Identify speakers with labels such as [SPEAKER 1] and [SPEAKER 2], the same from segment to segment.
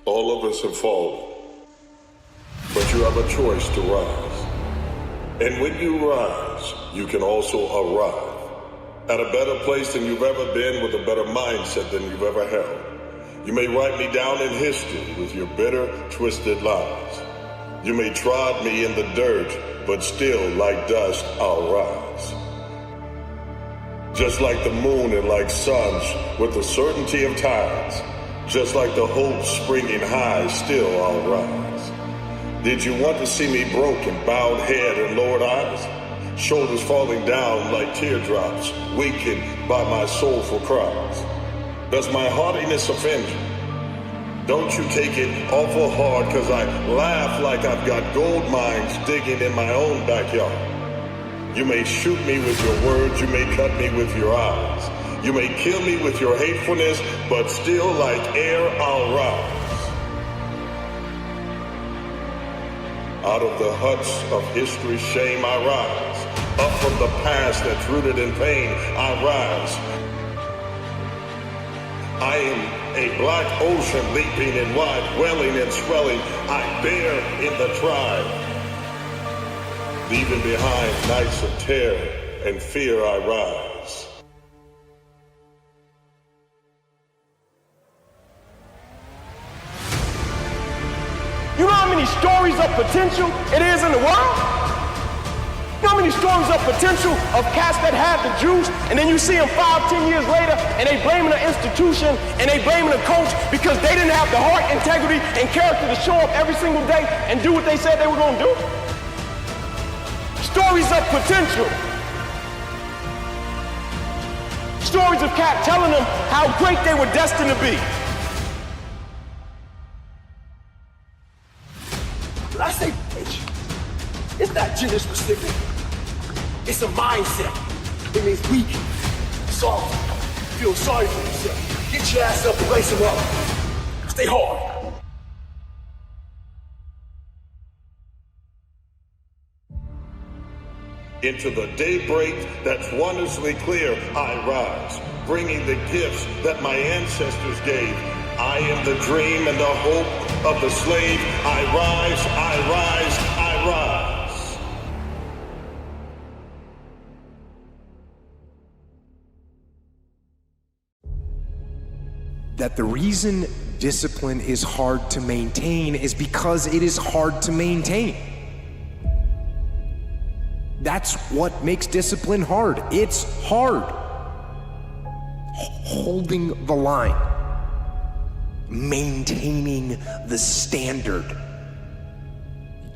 [SPEAKER 1] All of us have fallen, but you have a choice to rise. And when you rise, you can also arrive at a better place than you've ever been, with a better mindset than you've ever held. You may write me down in history with your bitter, twisted lies. You may trod me in the dirt, but still, like dust, I'll rise. Just like the moon and like suns, with the certainty of tides, just like the hope springing high, still I'll rise. Did you want to see me broken, bowed head and lowered eyes? Shoulders falling down like teardrops, weakened by my soulful cries. Does my haughtiness offend you? Don't you take it awful hard, cause I laugh like I've got gold mines digging in my own backyard. You may shoot me with your words, you may cut me with your eyes. You may kill me with your hatefulness, but still like air I'll rise. Out of the huts of history's shame I rise. Up from the past that's rooted in pain I rise. I am a black ocean leaping and wide, welling and swelling. I bear in the tribe. Leaving behind nights of terror and fear I rise.
[SPEAKER 2] You know how many stories of potential it is in the world? You know how many stories of potential of cats that have the juice, and then you see them 5, 10 years later, and they blaming the institution, and they blaming the coach because they didn't have the heart, integrity, and character to show up every single day and do what they said they were gonna do? Stories of potential. Stories of cats telling them how great they were destined to be.
[SPEAKER 3] When I say bitch, it's not gender specific. It's a mindset. It means weak, soft, feel sorry for yourself. Get your ass up and lace them up. Stay hard.
[SPEAKER 1] Into the daybreak that's wondrously clear, I rise, bringing the gifts that my ancestors gave. I am the dream and the hope of the slave. I rise, I rise, I rise.
[SPEAKER 4] That the reason discipline is hard to maintain is because it is hard to maintain. That's what makes discipline hard. It's hard. Holding the line. Maintaining the standard.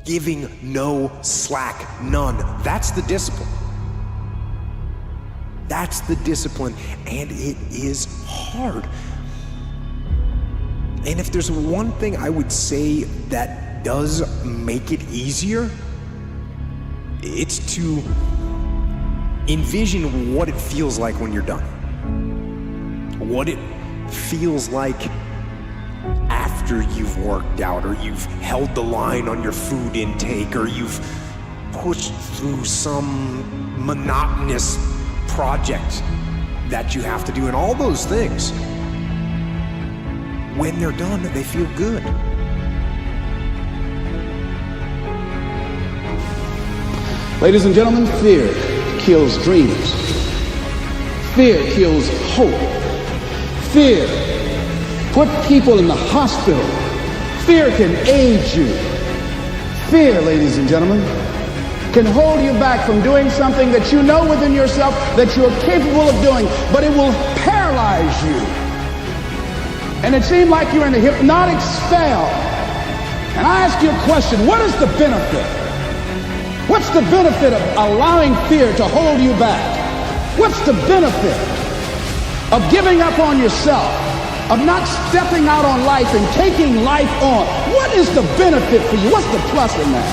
[SPEAKER 4] Giving no slack, none. That's the discipline. That's the discipline, and it is hard. And if there's one thing I would say that does make it easier, it's to envision what it feels like when you're done. What it feels like after you've worked out, or you've held the line on your food intake, or you've pushed through some monotonous project that you have to do, and all those things. When they're done, they feel good.
[SPEAKER 5] Ladies and gentlemen, fear kills dreams. Fear kills hope. Fear put people in the hospital. Fear can age you. Fear, ladies and gentlemen, can hold you back from doing something that you know within yourself that you're capable of doing, but it will paralyze you. And it seemed like you're in a hypnotic spell. And I ask you a question, what is the benefit? What's the benefit of allowing fear to hold you back? What's the benefit of giving up on yourself, of not stepping out on life and taking life on? What is the benefit for you? What's the plus in that?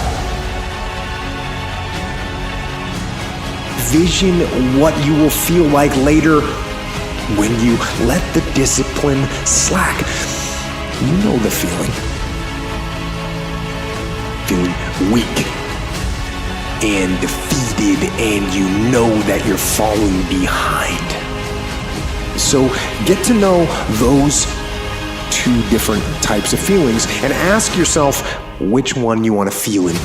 [SPEAKER 4] Vision what you will feel like later when you let the discipline slack. You know the feeling. Feeling weak and defeated, and you know that you're falling behind. So get to know those two different types of feelings and ask yourself which one you want to feel in.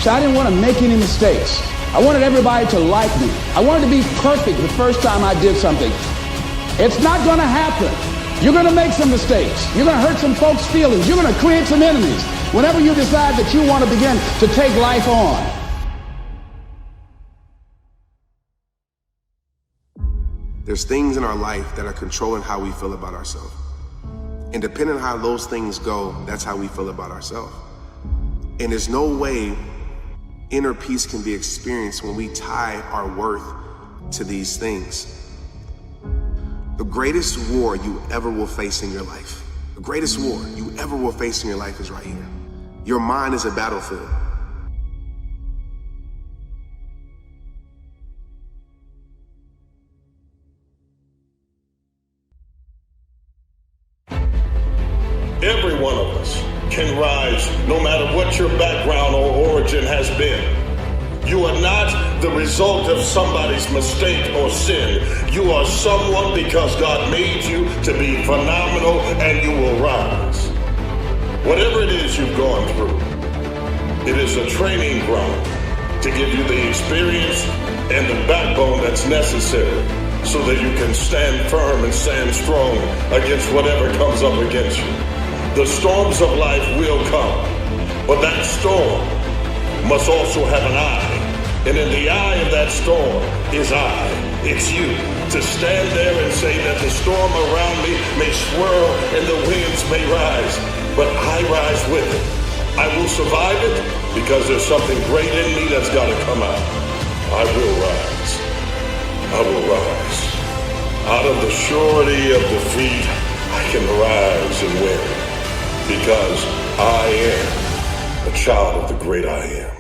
[SPEAKER 5] So I didn't want to make any mistakes. I wanted everybody to like me. I wanted to be perfect the first time I did something. It's not going to happen. You're going to make some mistakes. You're going to hurt some folks' feelings. You're going to create some enemies whenever you decide that you want to begin to take life on.
[SPEAKER 6] There's things in our life that are controlling how we feel about ourselves. And depending on how those things go, that's how we feel about ourselves. And there's no way inner peace can be experienced when we tie our worth to these things. The greatest war you ever will face in your life, the greatest war you ever will face in your life is right here. Your mind is a battlefield.
[SPEAKER 1] Every one of us can rise no matter what your background or origin has been. You are not the result of somebody's mistake or sin. You are someone because God made you to be phenomenal, and you will rise. Whatever it is you've gone through, it is a training ground to give you the experience and the backbone that's necessary so that you can stand firm and stand strong against whatever comes up against you. The storms of life will come, but that storm must also have an eye. And in the eye of that storm is I. It's you. To stand there and say that the storm around me may swirl and the winds may rise, but I rise with it. I will survive it because there's something great in me that's got to come out. I will rise. I will rise. Out of the surety of defeat, I can rise and win. Because I am a child of the great I am.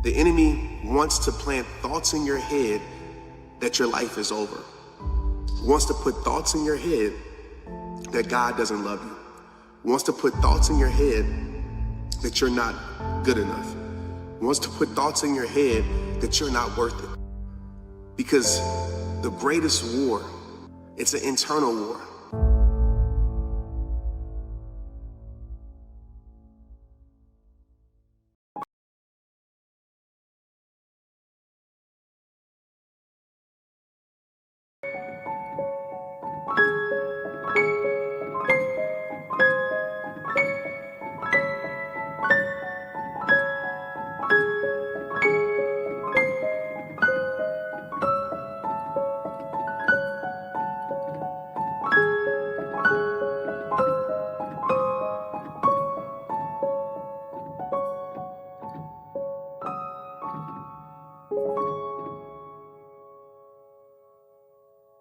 [SPEAKER 6] The enemy wants to plant thoughts in your head that your life is over. Wants to put thoughts in your head that God doesn't love you. Wants to put thoughts in your head that you're not good enough. Wants to put thoughts in your head that you're not worth it. Because the greatest war, it's an internal war.